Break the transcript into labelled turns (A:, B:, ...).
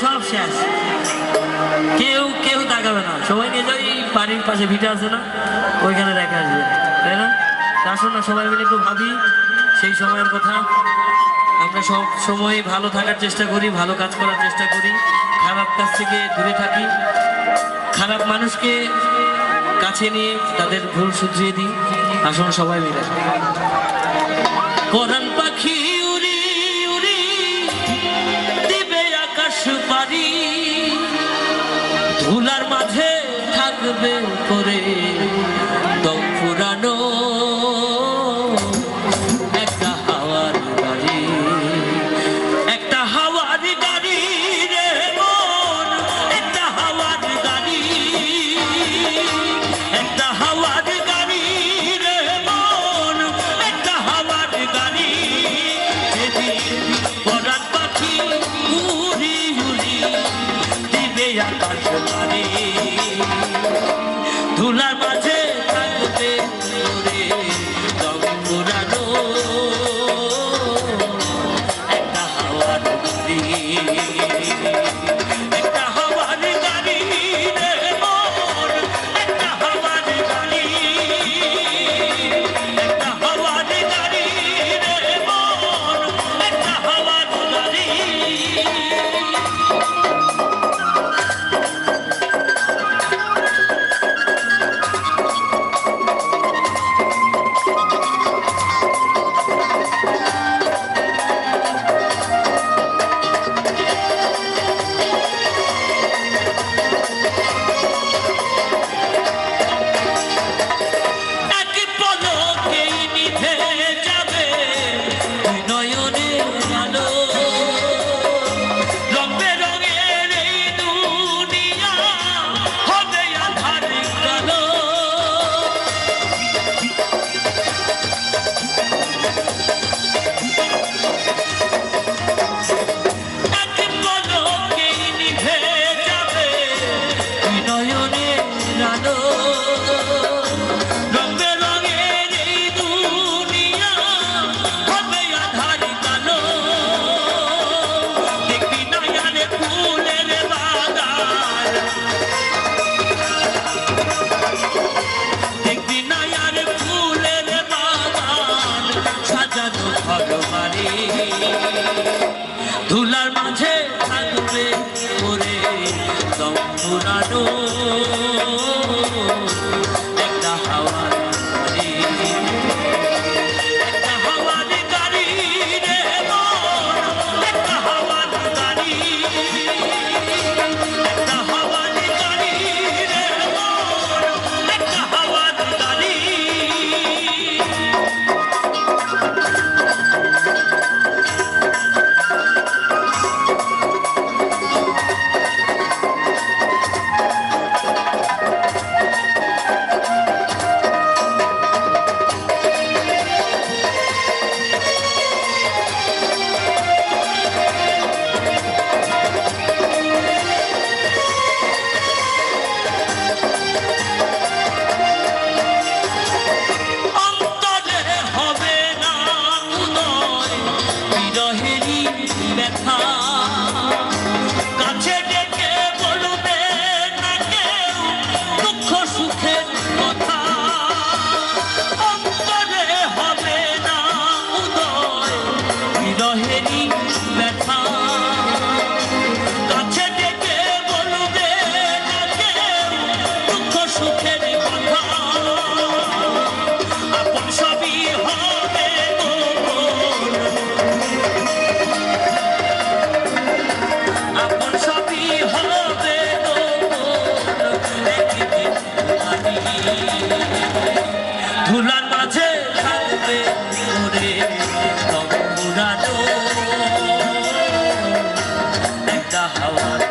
A: সব শেষ, কেউ কেউ তাকাবে না, সবাই নিয়ে যাও। এই বাড়ির পাশে ভিটা আছে না, ওইখানে রেখে আসবে, তাই না? আসুন না সবাই মিলে একটু ভাবি সেই সময়ের কথা। আমরা সব সময় ভালো থাকার চেষ্টা করি, ভালো কাজ করার চেষ্টা করি, খারাপ কাজ থেকে দূরে থাকি, খারাপ মানুষকে কাছে নিয়ে তাদের ভুল শুধরিয়ে দিই। আসুন সবাই মিলে। পরাণ পাখি উড়ি উড়ি দিবে আকাশ পারি, ধুলার মাঝে থাকবে করে দম ফুরানো একটা হাওয়ার গাড়ি, একটা হাওয়ার গাড়ি রে মন, একটা হাওয়ার গাড়ি, একটা হাওয়ার গাড়ি রে মন, একটা হাওয়ার গাড়ি। পরাণ পাখি উড়ি উড়ি দিবে আকাশ পারি, ধুলার মাঝে থাকবে ওরে দম ফুরানো একটা হাওয়ার গাড়ি, একটা হাওয়ার গাড়ি রে মন, একটা হাওয়ার গাড়ি, একটা হাওয়ার গাড়ি রে মন, একটা হাওয়ার গাড়ি। ধুলার মাঝে থাকবে ওরে দম ফুরানো একটা হাওয়ার গাড়ি, একটা হাওয়ার গাড়ি রে মন, একটা হাওয়ার গাড়ি, একটা হাওয়ার গাড়ি রে মন, একটা হাওয়ার গাড়ি। কাছে ডেকে বলবে না কেউ দুঃখ সুখের কথা, অন্তরে হবে না উদয় বিরহেরই ব্যথা। কাছে ডেকে বলবে না কেউ দুঃখ সুখের কথা, আপন সবই হবে ধুলার মাঝে থাকবে ওরে দম ফুরানো একটা হাওয়া।